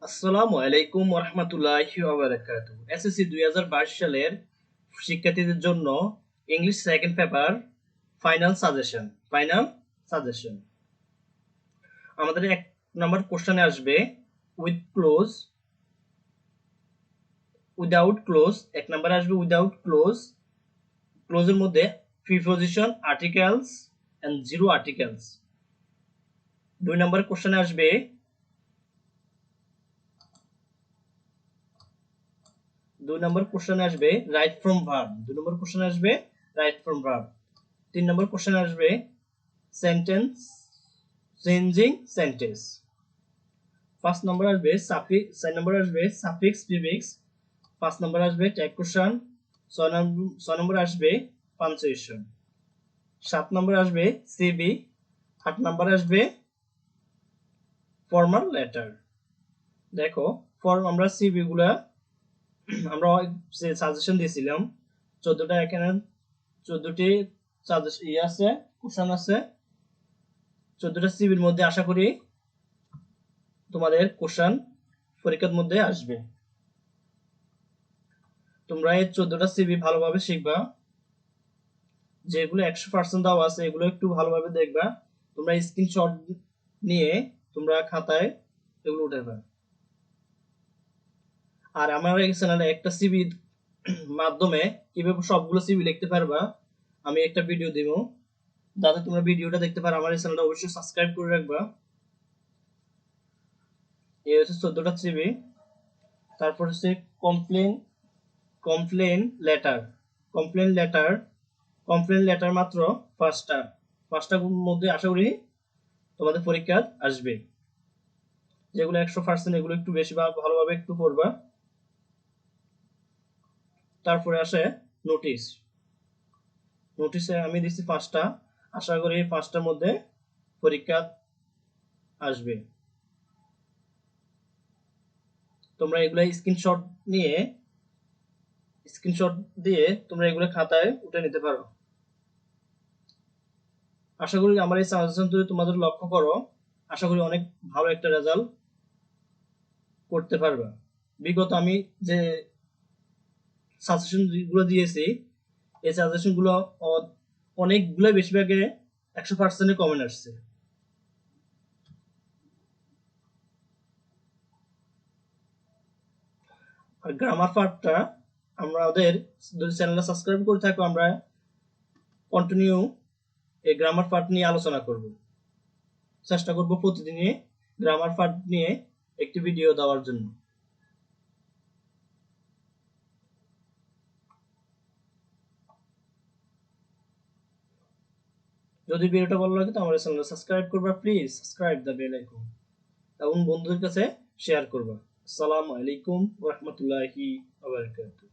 আসসালামু আলাইকুম ওয়া রাহমাতুল্লাহি ওয়া বারাকাতুহু। এসএসসি 2022 সালের শিক্ষার্থীদের জন্য English second paper final suggestion. আমাদের এক নাম্বার কোশ্চেনে আসবে উইথ ক্লোজ, উইদাউট ক্লোজ। এক নাম্বারে আসবে উইদাউট ক্লোজ। ক্লোজের মধ্যে preposition, articles and zero articles. দুই নাম্বার কোশ্চেনে আসবে রাইট ফ্রম ভার্ব। তিন নম্বর কোশ্চেন আসবে সেন্টেন্স চেঞ্জিং সেন্টেন্স। চার নম্বর আসবে সাফিক্স প্রিফিক্স। 5 নম্বর আসবে ট্যাগ কোশ্চেন। 6 নম্বর আসবে পাঞ্চুয়েশন। 7 নম্বর আসবে সিবি। 8 নম্বর আসবে ফর্মাল লেটার। দেখো আমরা সিবি গুলা আমরা যে সাজেশন দিয়েছিলাম 14টা, এখানে 14টি সাজেশন আছে, কোশ্চেন আছে। 14টা সিবির মধ্যে আশা করি তোমাদের কোশ্চেন পরীক্ষার মধ্যে আসবে। তোমরা এই 14টা সিবি ভালোভাবে শিখবা। যেগুলো 100% দেওয়া আছে এগুলো একটু ভালোভাবে দেখবা। তোমরা স্ক্রিনশট নিয়ে তোমরা খাতায় এগুলো উঠাবা। আর আমার এই চ্যানেলে একটা সিবি মাধ্যমে কিভাবে সবগুলো সিবি লিখতে পারবা আমি একটা ভিডিও দিব, যাতে তোমরা ভিডিওটা দেখতে পারো। আমার এই চ্যানেলটা অবশ্যই সাবস্ক্রাইব করে রাখবা। এই হচ্ছে 14টা সিবি। তারপর হচ্ছে কমপ্লেন লেটার। কমপ্লেন লেটার মাত্র পাঁচটার মধ্যে আশা করি তোমাদের পরীক্ষা আসবে। যেগুলো 100% এগুলো একটু বেশি ভালোভাবে একটু পড়বা। তারপরে আসে নোটিশে আমি দিচ্ছি 5টা। আশা করি 5টার মধ্যে পরীক্ষা আসবে। তোমরা এগুলো স্ক্রিনশট দিয়ে তোমরা এগুলো খাতায় উঠে নিতে পারো। আশা করি আমার এই সাজেশন যদি তোমাদের লক্ষ্য করো, আশা করি অনেক ভালো একটা রেজাল্ট করতে পারবা। বিগত আমি যে সাজেশন গুলো দিয়েছি এই সাজেশন গুলো অনেকগুলো বেশিরভাগে 100% কমেন্ট আসছে। আর গ্রামার পার্টটা আমাদের যদি চ্যানেলটা সাবস্ক্রাইব করে থাকো, আমরা কন্টিনিউ এই গ্রামার পার্ট নিয়ে আলোচনা করব। চেষ্টা করব প্রতিদিনই গ্রামার পার্ট নিয়ে একটি ভিডিও দেওয়ার জন্য। যদি ভিডিওটা ভালো লাগে তো আমার চ্যানেলটা সাবস্ক্রাইব করবা, please subscribe the bell icon, এবং বন্ধুদের কাছে শেয়ার করবা। আসসালামু আলাইকুম ওয়া রাহমাতুল্লাহি ওয়া বারাকাতুহু।